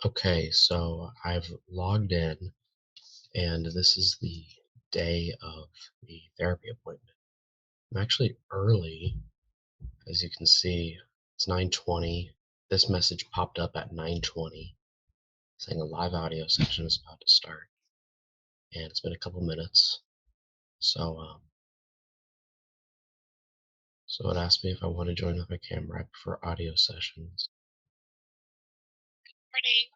Okay, so I've logged in, and this is the day of the therapy appointment. I'm actually early, as you can see. It's 9:20. This message popped up at 9:20 saying a live audio session is about to start, and it's been a couple minutes. So it asked me if I want to join with my camera. I prefer audio sessions. Morning.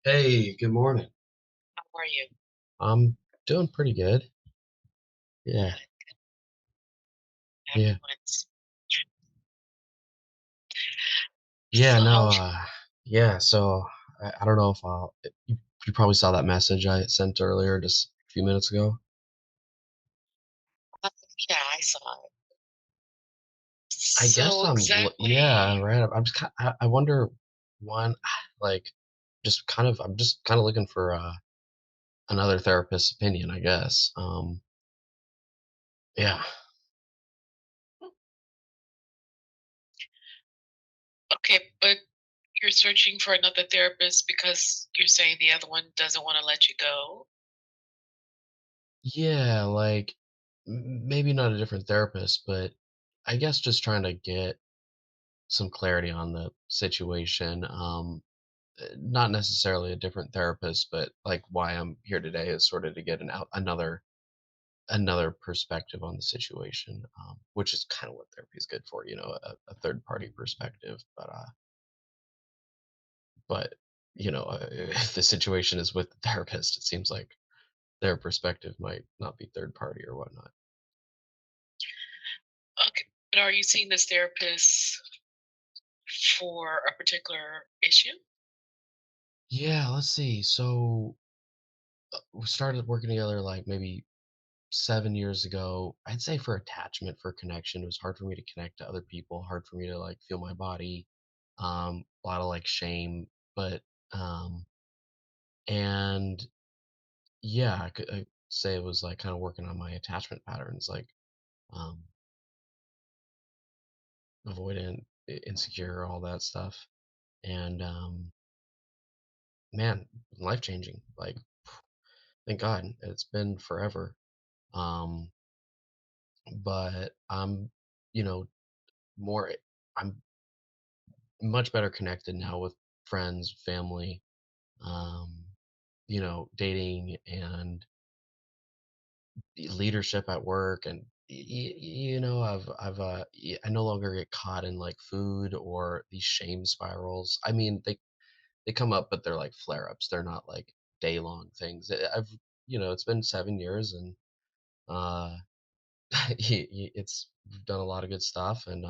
Hey, good morning. How are you? I'm doing pretty good. Yeah, Good. yeah, Everyone's yeah. No, so yeah. So I don't know if you probably saw that message I sent earlier just a few minutes ago. uh, yeah, I saw it. I guess So exactly. yeah, right. I'm just I wonder one like I'm just kind of looking for another therapist's opinion, I guess. Yeah. Okay, but you're searching for another therapist because you're saying the other one doesn't want to let you go. Yeah, like maybe not a different therapist, but I guess just trying to get some clarity on the situation. Not necessarily a different therapist, but like why I'm here today is sort of to get another perspective on the situation, which is kind of what therapy is good for, a third party perspective. But if the situation is with the therapist, it seems like their perspective might not be third party or whatnot. Okay, but are you seeing this therapist for a particular issue? Yeah, let's see. So we started working together like maybe 7 years ago. I'd say for attachment, for connection. It was hard for me to connect to other people, hard for me to like feel my body, a lot of like shame. But and yeah, I say it was like kind of working on my attachment patterns, like um avoidant, insecure, all that stuff. And man, life changing. Like, thank God, it's been forever. Um, but you know, more. I'm much better connected now with friends, family, um, dating and leadership at work, and I no longer get caught in like food or these shame spirals. I mean, they come up, but they're like flare ups. They're not like day long things. It's been 7 years, and uh, it's we've done a lot of good stuff, and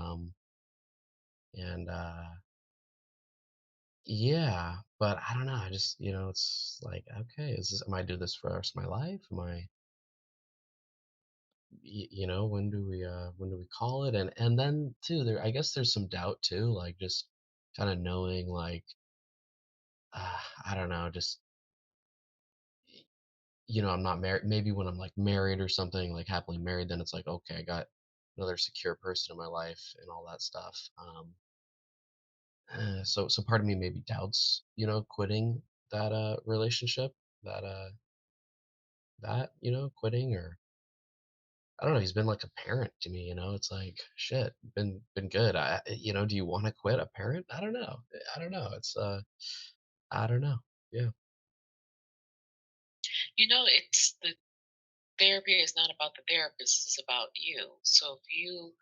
yeah, but I don't know. I just, it's like, okay, am I do this for the rest of my life? Am I, when do we call it? And then too, I guess there's some doubt too, like just kind of knowing, like, I don't know, just, y- I'm not married. Maybe when I'm like married or something, like happily married, then it's like, okay, I got another secure person in my life and all that stuff. So part of me maybe doubts, quitting that relationship, that quitting, or I don't know, he's been like a parent to me, it's like shit, been good. Do you want to quit a parent? I don't know. I don't know. I don't know. Yeah. It's the therapy is not about the therapist, it's about you. So if you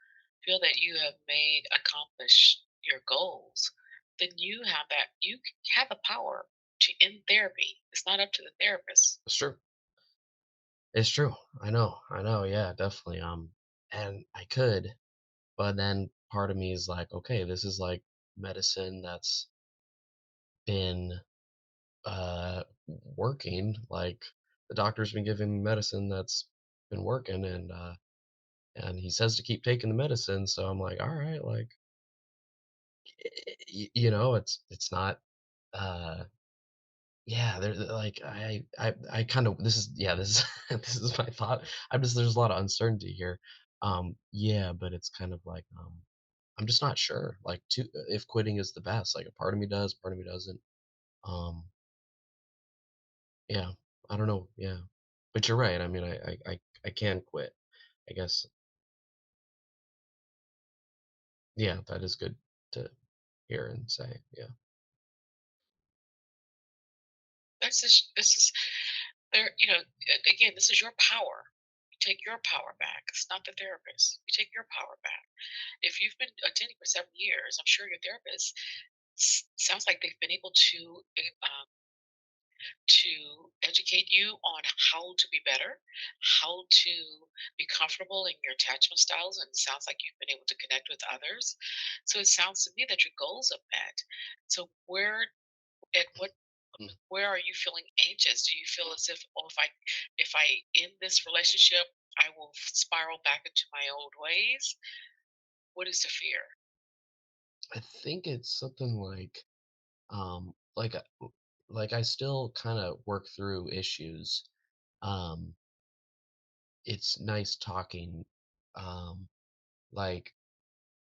feel that you have made accomplished your goals, then you have the power to end therapy. It's not up to the therapist. It's true. It's true. I know, yeah, definitely. And I could, but then part of me is like, okay, this is like medicine that's been working. Like the doctor's been giving me medicine that's been working, and he says to keep taking the medicine, so I'm like, all right, like, it's not, uh yeah, like, I kind of, this is, yeah, this is this is my thought. There's a lot of uncertainty here. Yeah, but it's kind of like, I'm just not sure, like, to if quitting is the best, like, a part of me does, part of me doesn't. Um, yeah, I don't know, yeah. But you're right, I mean, I can quit. I guess, yeah, that is good to hear and say, yeah. This is there. You know, again, this is your power. You take your power back. It's not the therapist. You take your power back. If you've been attending for 7 years, I'm sure your therapist sounds like they've been able to educate you on how to be better, how to be comfortable in your attachment styles, and it sounds like you've been able to connect with others. So it sounds to me that your goals are met. So at what Mm. where are you feeling anxious? Do you feel as if, oh, if I end this relationship, I will spiral back into my old ways? What is the fear? I think it's something like, like, I still kinda work through issues. Um, it's nice talking, um, like,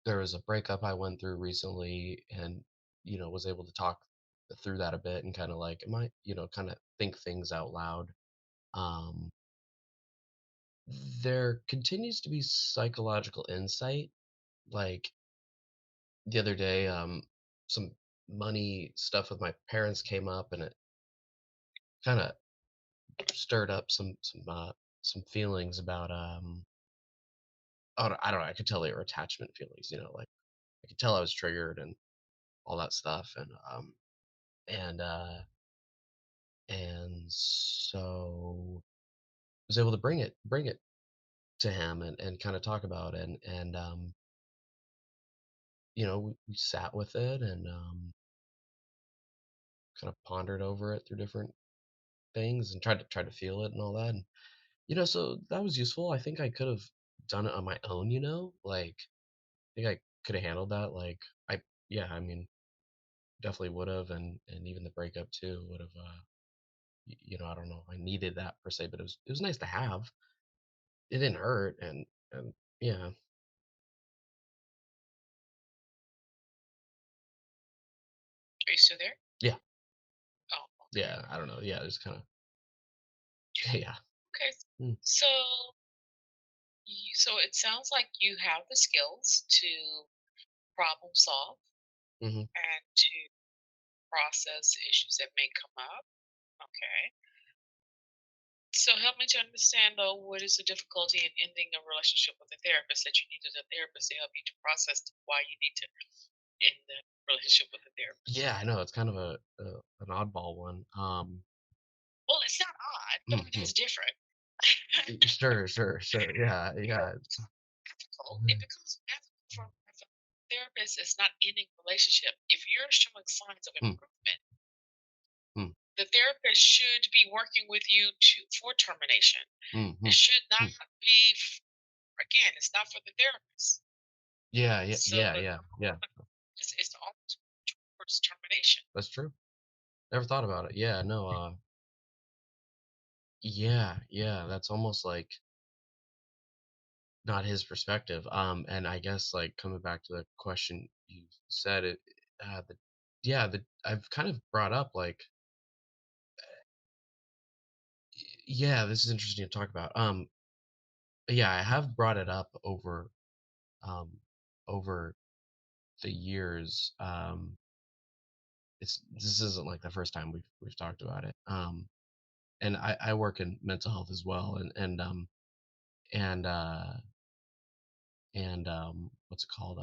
there was a breakup I went through recently and, was able to talk through that a bit and kinda like, am I kinda think things out loud. Um, there continues to be psychological insight, like, the other day, some money stuff with my parents came up, and it kinda stirred up some feelings about, I don't know, I could tell they were attachment feelings, like, I could tell I was triggered and all that stuff, and, uh and so was able to bring it to him and kinda talk about it, and we sat with it and, kinda pondered over it through different things and tried to feel it and all that, and, so that was useful. I think I could've done it on my own, like, I think I coulda handled that, like, yeah, I mean, definitely would've, and even the breakup too would've, I don't know if I needed that per se, but it was nice to have. It didn't hurt, and yeah. Are you still there? Yeah, Oh, okay. yeah, I don't know, yeah, it's kinda yeah. Okay. Mm, So, so it sounds like you have the skills to problem solve mhm. and to process issues that may come up. Okay. So help me to understand though, what is the difficulty in ending a relationship with a therapist that you needed a therapist to help you to process why you need to end the relationship with a therapist? Yeah, I know, it's kind of an oddball one, Well, it's not odd, but it mhm. is different. Sure, sure, sure, yeah, Because yeah. it becomes ethical for if a therapist is not ending a relationship. If you're showing signs of Mm, improvement, mm, the therapist should be working with you for termination. mm, It mm, should not mm. be again, it's not for the therapist. Yeah, yeah, So yeah, yeah, yeah, it's always towards termination. that's true. Never thought about it. Yeah, no, yeah, yeah, that's almost like not his perspective. And I guess like coming back to the question you said it, the yeah, the I've kind of brought up like, yeah, this is interesting to talk about. Yeah, I have brought it up um over the years. This isn't like the first time we've talked about it. And I work in mental health as well, and what's it called?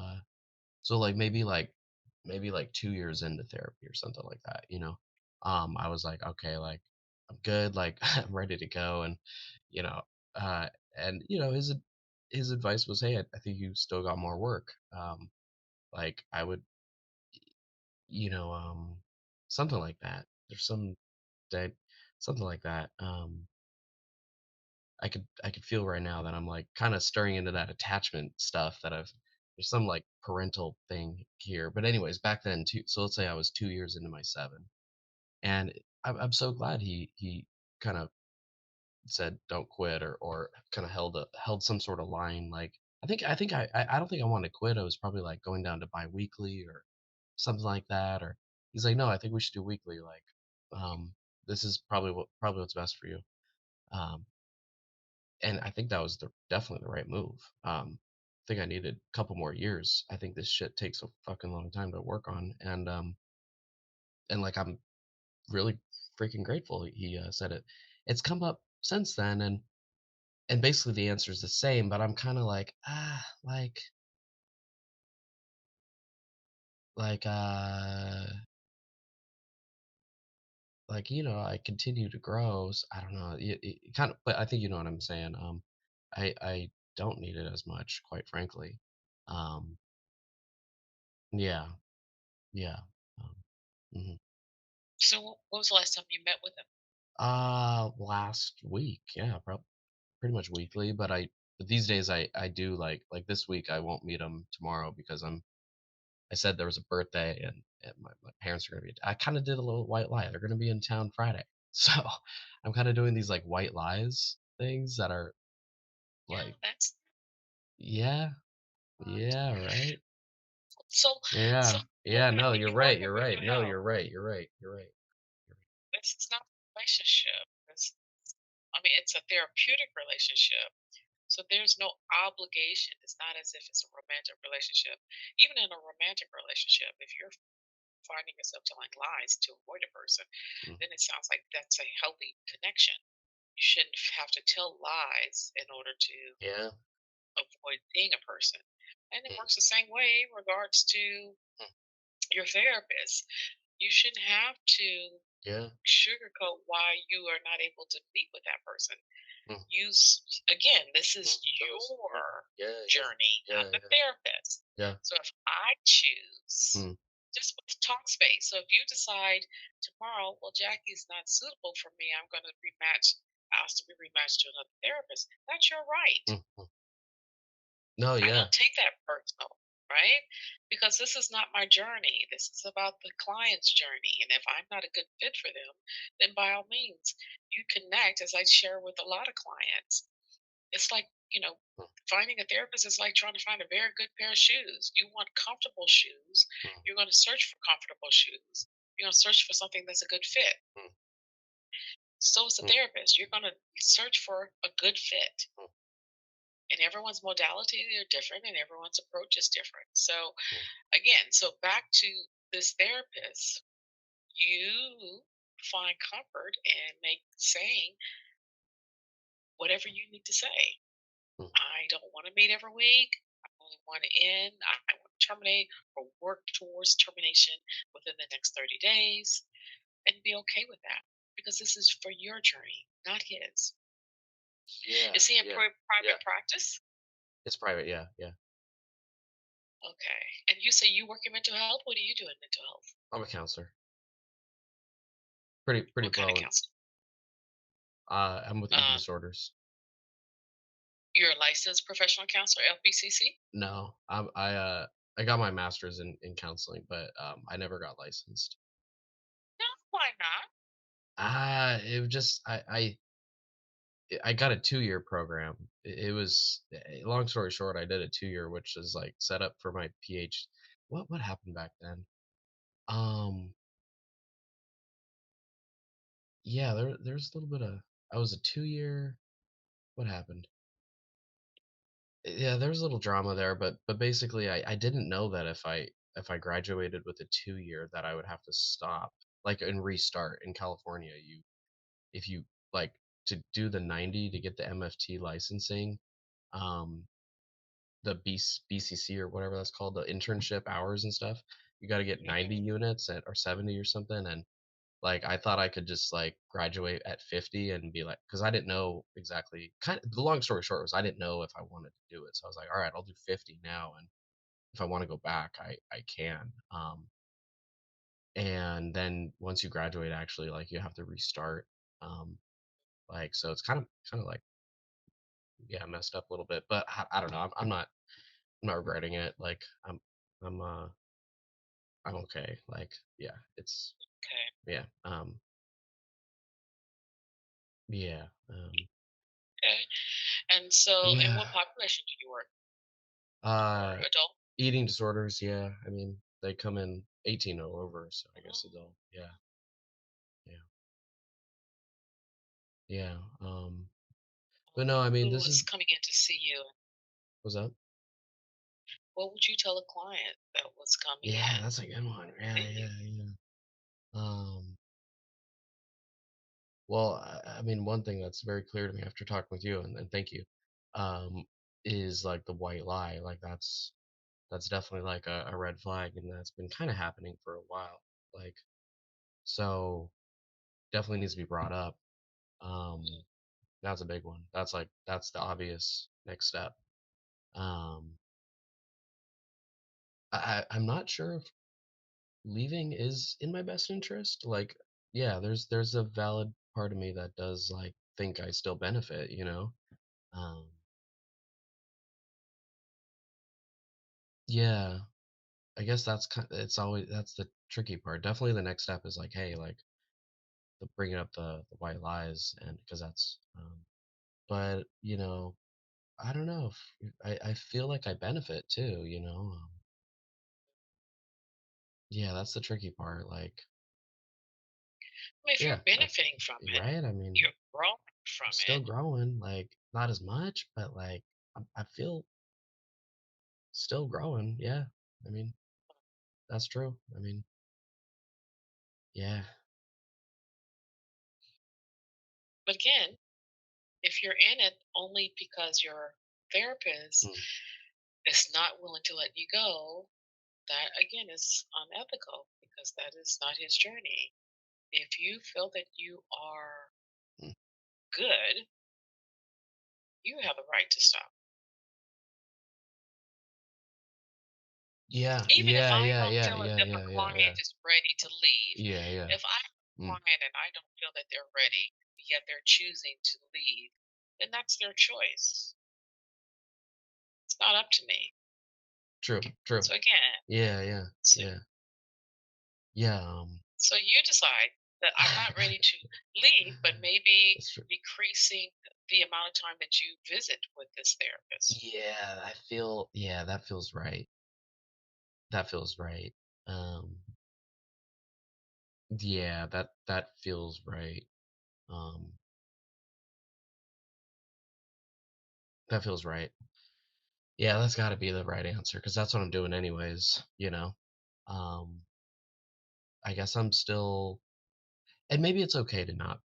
So like maybe like 2 years into therapy or something like that. I was like, okay, like I'm good, like I'm ready to go, and you know, uh, and his advice was, hey, I think you still got more work. Like I would, you know, something like that. There's that something like that. I could feel right now that I'm like kind of stirring into that attachment stuff that there's some like parental thing here. But anyways, back then too. So let's say I was 2 years into my seven, and I'm so glad he kind of said don't quit or kind of held some sort of line like. I don't think I wanna quit. I was probably, like, going down to biweekly or something like that, or he's like, "No, I think we should do weekly, like, this is probably what's best for you." Um, and I think that was definitely the right move. I think I needed a couple more years. I think this shit takes a fucking long time to work on, and, like, I'm really freaking grateful he, said it. It's come up since then, and basically the answer is the same, but I'm kinda like, like, I continue to grow. I don't know. It kind of, but I think you know what I'm saying. I don't need it as much, quite frankly. Um, yeah, yeah. Um, mhm. So, when was the last time you met with him? Last week, yeah, pretty much weekly. But these days I do like this week I won't meet him tomorrow because I said there was a birthday and my parents are gonna be. I kind of did a little white lie. They're gonna be in town Friday, so I'm kind of doing these like white lies things that are Yeah, like, that's yeah, not. yeah, right, So, so yeah, you're yeah. gonna No, be you're right. working You're mental right. No, health. you're right. You're right. You're right. You're This is not a relationship. I mean, it's a therapeutic relationship. So there's no obligation. It's not as if it's a romantic relationship. Even in a romantic relationship, if you're finding yourself telling lies to avoid a person, right. then it sounds like that's a healthy connection. You shouldn't have to tell lies in order to Yeah. avoid seeing a person. And it Mm, works the same way in regards to mm, your therapist. You shouldn't have to yeah. sugarcoat why you are not able to meet with that person. Mm, Again, this mm, is no, it's important. your Yeah, yeah, journey, not yeah, the yeah, therapist. yeah. So if I choose, Mm, just with Talkspace, so if you decide tomorrow, well, Jackie's not suitable for me, I'm going to ask to be rematched to another therapist. That's your right. mm, mm. No, I yeah. don't take that personal, right? Because this is not my journey. This is about the client's journey. And if I'm not a good fit for them, then by all means, you connect, as I share with a lot of clients. It's like, Mm, finding a therapist is like trying to find a very good pair of shoes. You want comfortable shoes. mm, You're going to search for comfortable shoes. You're going to search for something that's a good fit. mm, So is a mm, therapist. You're going to search for a good fit. mm, And everyone's modality are different and everyone's approach is different. So mm. again, so back to this therapist, you find comfort in make saying whatever you need to say. Mm. I don't want to meet every week. I only want to end. I want to terminate or work towards termination within the next 30 days and be okay with that because this is for your journey, not his. Yeah, Is he in yeah, yeah. private practice? It's private. Yeah, yeah. Okay. And you say you work in mental health? What do you do in mental health? I'm a counselor. Pretty What kind of broad. counseling? I'm with eating Um, disorders. you're a licensed professional counselor, LPCC? No, I got my master's in counseling, but I never got licensed. No, why not? It was just I got a 2-year program. It was long story short, I did a 2-year, which is like set up for my PhD. What happened back then? Um, yeah, there's a little bit of I was a 2-year. What happened? Yeah, there was a little drama there, but basically I didn't know that if I graduated with a 2-year that I would have to stop like and restart in California. If you like to do the 90 to get the MFT licensing, um the BCC or whatever that's called, the internship hours and stuff, you got to get 90 Hmm. units or 70 or something. And like I thought I could just like graduate at 50 and be like, because I didn't know exactly. Kind of the long story short was I didn't know if I wanted to do it, so I was like, all right, I'll do 50 now, and if I want to go back, I can. And then once you graduate, actually, like you have to restart. Um, like so, it's kind of like, yeah, messed up a little bit, but I don't know. I'm not regretting it. Like I'm I'm okay. Like yeah, it's Okay. yeah yeah Okay. And so, in yeah. what population do you work? or Uh, adult? Eating disorders, yeah. I mean, they come in 18 or over, so I guess Mhm. adult. Yeah, yeah, yeah. But no, I mean, Who this is is coming in to see you? what's up? What would you tell a client that was coming Yeah, in that's a good one. Yeah, that you yeah, yeah. Well, I mean, one thing that's very clear to me after talking with you, and thank you, um, is like the white lie. Like that's definitely like a red flag, and that's been kind of happening for a while. Like, so definitely needs to be brought up. Um, that's a big one. That's the obvious next step. Um, I'm not sure if leaving is in my best interest. Like, yeah, there's a valid part of me that does like think I still benefit. Um, yeah, I guess it's always that's the tricky part. Definitely the next step is like, hey, like bringing up the white lies, and because that's but I don't know if I feel like I benefit too. Yeah, that's the tricky part. Like, I mean, if you're yeah, benefiting from it, right. I mean, you're growing I'm from still it. growing, like not as much, but like I feel still growing. Yeah, I mean that's true. I mean, yeah. But again, if you're in it only because your therapist Mm. is not willing to let you go, that again is unethical because that is not his journey. If you feel that you are Mm. good, you have the right to stop. Yeah, Even if yeah, I yeah, don't yeah, feel as yeah, if a yeah, yeah, client yeah, is ready to leave, yeah, yeah. if I have a Mm. client and I don't feel that they're ready, yet they're choosing to leave, then that's their choice. It's not up to me. True, true. So again, Yeah, yeah, so yeah, yeah. so you decide that I'm not ready to leave, but maybe That's true. decreasing the amount of time that you visit with this therapist. Yeah, yeah, that feels right. That feels right. Um, yeah, that feels right. Um, that feels right. Yeah, that's got to be the right answer because that's what I'm doing anyways. Um, I guess I'm still, and maybe it's okay to not.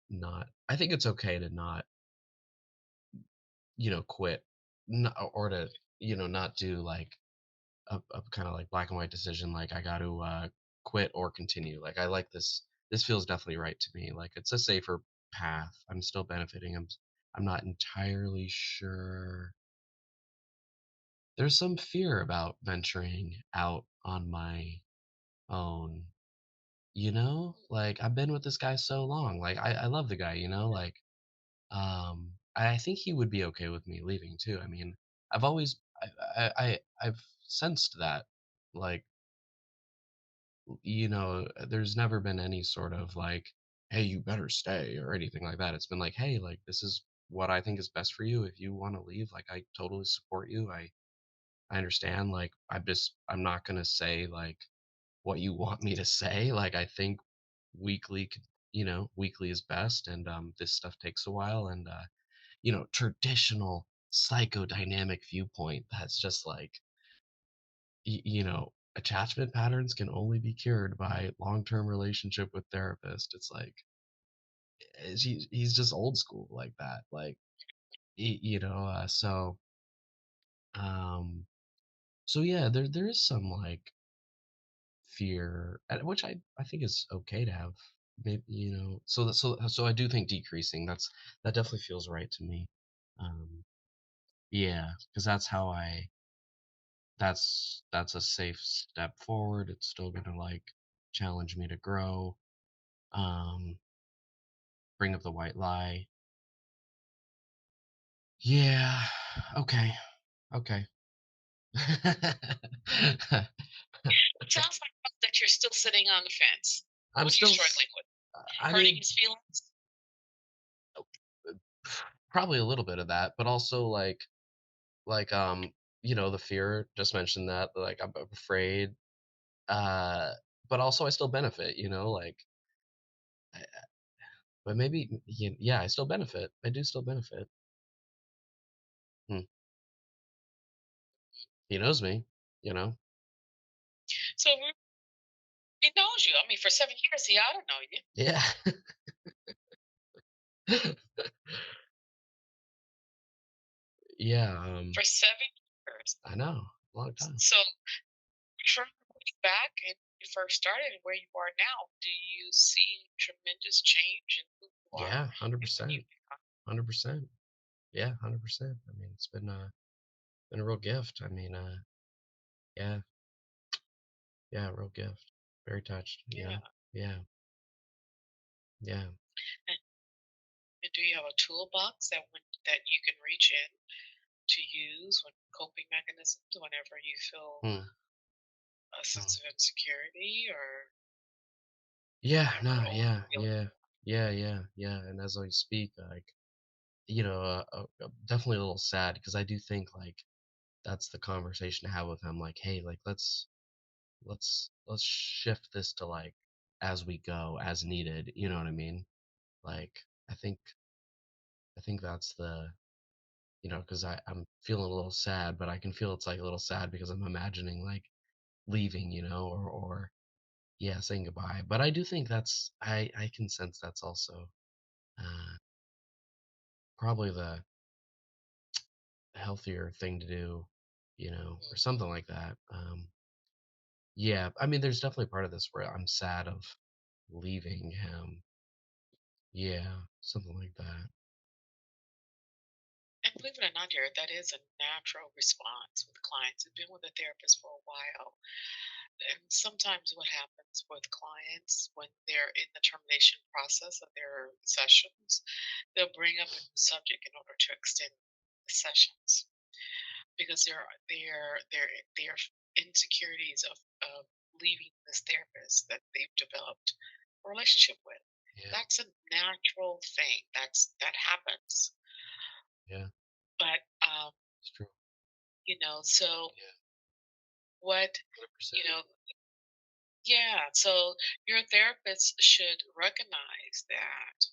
I think it's okay to not, quit, or to, not do like a kind of like black and white decision. Like I got to quit or continue. Like I like this. This feels definitely right to me. Like it's a safer path. I'm still benefiting. I'm not entirely sure. There's some fear about venturing out on my own. Like I've been with this guy so long. Like I love the guy. Like I think he would be okay with me leaving too. I mean, I've always I've sensed that. Like, there's never been any sort of like, hey, you better stay or anything like that. It's been like, hey, like this is what I think is best for you. If you want to leave, like I totally support you. I understand. Like I'm not gonna say like what you want me to say. Like I think weekly could weekly is best, and this stuff takes a while, and traditional psychodynamic viewpoint that's just like attachment patterns can only be cured by long-term relationship with therapist. It's like he's just old school like that. Like um so yeah, there is some like fear, which I think is okay to have. Maybe so I do think decreasing, that definitely feels right to me. um yeah, because that's a safe step forward. It's still gonna like challenge me to grow, um bring up the white lie. Yeah. Okay. Okay. It sounds like that you're still sitting on the fence. I'm What are you still struggling with? I Hurting mean, his feelings? probably a little bit of that, but also like the fear, just mentioned that, like, I'm afraid, uh, but also I still benefit, like, I but maybe yeah, I still benefit. I do still benefit. Hmm. He knows me, you know? So he knows you. I mean, for 7 years, he ought to know you. Yeah. Yeah, For 7 years. I know, long time. So, from looking back and you first started and where you are now, do you see tremendous change in who you are Yeah, and what you 100%, become? 100%. Yeah, 100%. I mean, it's been a real gift. I mean, yeah, yeah, real gift. Very touched. Yeah. Yeah, yeah. And, and do you have a toolbox that you can reach in to use when coping mechanisms whenever you feel Hmm, a hmm. sense of insecurity or Yeah, whatever no, old yeah, feeling? yeah, yeah, yeah, yeah. And as I speak, like, definitely a little sad because I do think like that's the conversation to have with him. Like, hey, like let's shift this to like as we go, as needed. You know what I mean? Like, I think I think that's the because I'm feeling a little sad, but I can feel it's like a little sad because I'm imagining like leaving, or yeah, saying goodbye. But I do think I can sense that's also uh, probably the healthier thing to do, or Mhm. something like that. Yeah, I mean, there's definitely part of this where I'm sad of leaving him. Yeah, something like that. And believe it or not, here, that is a natural response with clients who've been with a therapist for a while. And sometimes what happens with clients when they're in the termination process of their sessions, they'll bring up a new subject in order to extend the sessions because their insecurities of leaving this therapist that they've developed a relationship with. Yeah, That's a natural thing. That happens. yeah, But it's true. so Yeah, what you 100%. know yeah, so your therapist should recognize that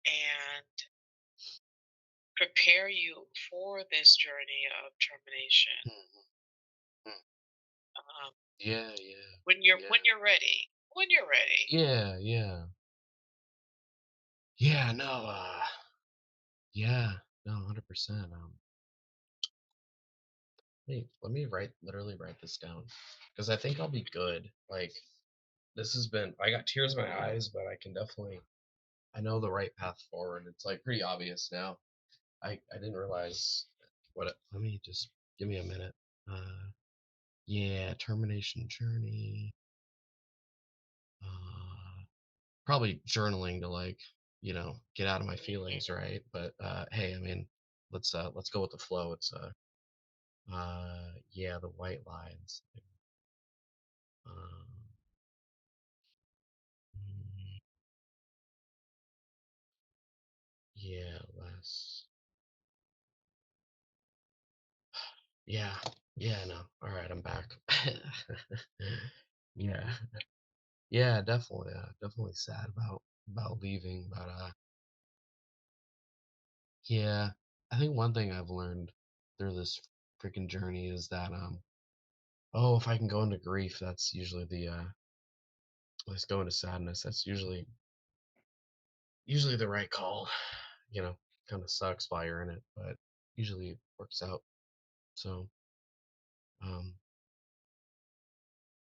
and prepare you for this journey of termination Hmm. um, Yeah, yeah, when yeah, you're ready. When you're ready. yeah, yeah, yeah. No, yeah, no, 100%. Wait, let me literally write this down because I think I'll be good. Like, this has been, I got tears in my eyes, but I know the right path forward. It's like pretty obvious now. I didn't realize let me just give me a minute. Uh, yeah, termination journey. Uh, Probably journaling to like, get out of my feelings, Mhm. right? But hey, I mean, let's go with the flow. It's yeah, the white lines. Um, mm, yeah, less. Yeah, yeah, no. All right, I'm back. Yeah, yeah, definitely, definitely sad about leaving, but yeah, I think one thing I've learned through this freaking journey is that oh, if I can go into grief, that's usually let's go into sadness. That's usually the right call. You know, kind of sucks while you're in it, but usually it works out. So, um,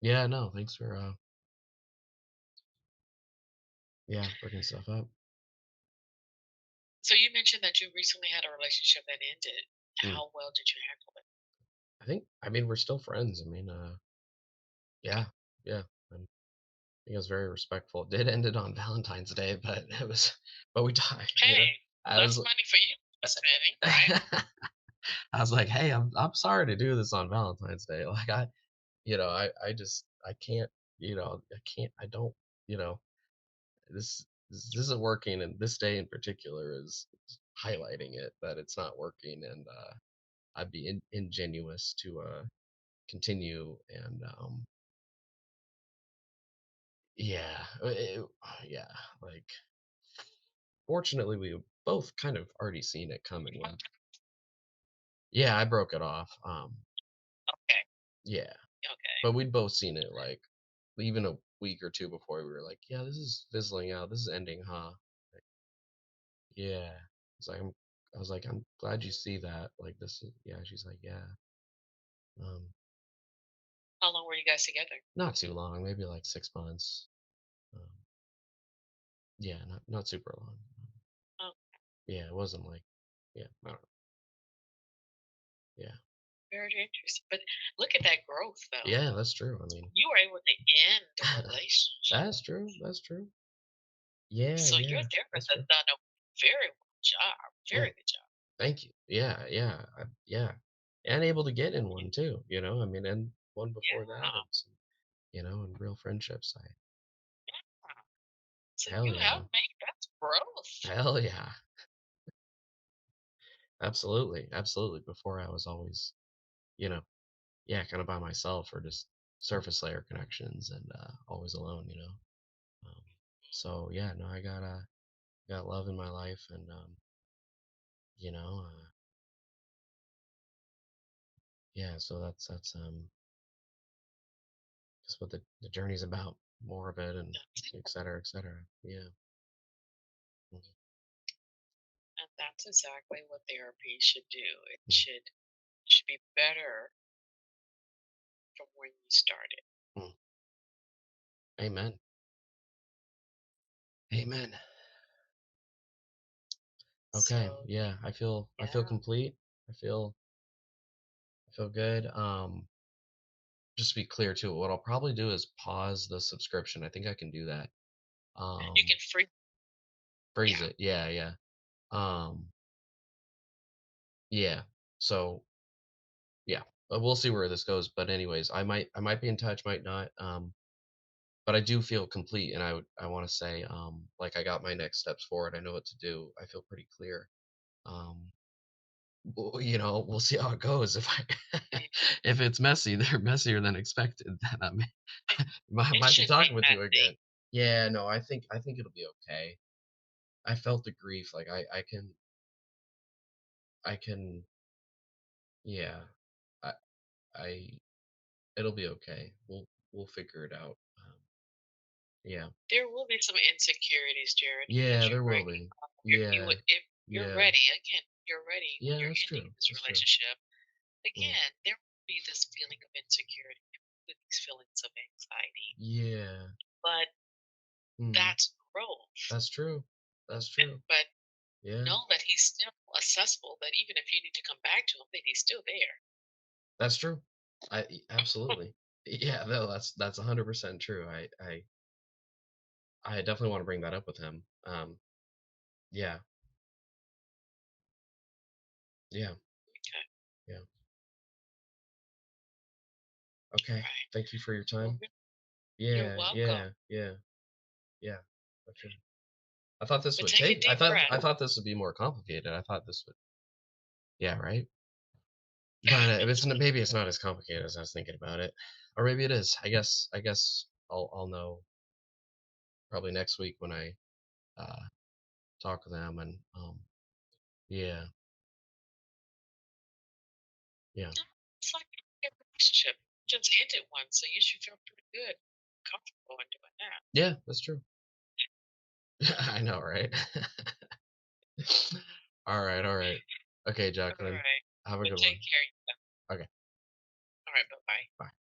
yeah, no, thanks for yeah, bringing stuff up. So you mentioned that you recently had a relationship that ended. Hmm. How well did you handle it? I mean, we're still friends. I mean, yeah, yeah. I think it was very respectful. It did end it on Valentine's Day, but but we died. Hey, I less was, money for you to be spending, right? I was like, hey, I'm sorry to do this on Valentine's Day. Like I just I can't, I can't, I don't, you know, this isn't working, and this day in particular is highlighting it that it's not working, and I'd be ingenuous to continue. And yeah, yeah, like fortunately we both kind of already seen it coming when yeah, I broke it off. Okay, Yeah, okay. but we'd both seen it like even a week or two before we were like, yeah, this is fizzling out. This is ending, huh? Like, yeah. It's like I was like, I'm glad you see that. Like this is yeah. She's like, yeah. Um, How long were you guys together? not too long, maybe like 6 months. Um, yeah, not super long. Oh, Yeah, it wasn't like yeah, I don't know. Yeah. very interesting. But look at that growth, though. Yeah, that's true. I mean, You were able to end the relationship. that's true. That's true. Yeah, So your yeah, therapist that's has true. done a very good job. Yeah, Very good job. thank you. Yeah, yeah, yeah, and able to get in one too. You know, I mean, and one before that, Yeah. and some, you know, and real friendships. I Yeah. So hell you yeah, have made that's growth. hell yeah, absolutely, absolutely. Before I was always, you know, yeah, kind of by myself or just surface layer connections and always alone. You know, um, so yeah, no, I got love in my life, and you know, yeah, so that's what the journey's about. More of it, and That's it. et cetera, et cetera. Yeah. Mhm. And that's exactly what therapy should do. Mm, It should be better from when you started. mm. Amen. Amen. Okay. So Yeah, I feel yeah, complete. I feel I feel good. Just to be clear too, what I'll probably do is pause the subscription. I think I can do that. you Um, can free. freeze Yeah, it. Yeah, yeah. Um, yeah. So yeah, we'll see where this goes. But anyways, I might be in touch, might not. But I do feel complete, and I want to say, like I got my next steps forward. I know what to do. I feel pretty clear. Um, you know, we'll see how it goes. If I it, if it's messy, they're messier than expected. Then I may, it, it might be shouldn't be talking with you messy. again. Yeah, no, I think it'll be okay. I felt the grief. Like I can yeah. I I it'll be okay. We'll figure it out. Yeah. There will be some insecurities, Jared, Yeah, as there you're will breaking be. up. You Yeah. would if you're Yeah. ready. Again, you're ready when Yeah, you're that's ending true. this That's true. relationship. Mm. Again, there will be this feeling of insecurity, these feelings of anxiety, Yeah. but Mm. that's growth. That's true. That's true. But Yeah. know that he's still accessible. That even if you need to come back to him, that he's still there. That's true. Absolutely. Yeah, no, that's 100% true. I definitely want to bring that up with him. Yeah. Yeah. Okay, Yeah. Okay. right. Thank you for your Well, time. you're Yeah. welcome. Yeah. Yeah. Yeah. For sure. I thought this But would take a take deep breath. I thought this would be more complicated. I thought this would yeah, right? But maybe it's not as complicated as I was thinking about it. Or maybe it is. I guess I'll know probably next week when I uh talk to them and yeah. Yeah. It's like a relationship. Just ended one, so you should feel pretty good, comfortable in doing that. Yeah, that's true. I know, right? All right, all right. Okay, All Jacqueline. right. Have a But good take one. care. Okay, All right. Bye bye. bye.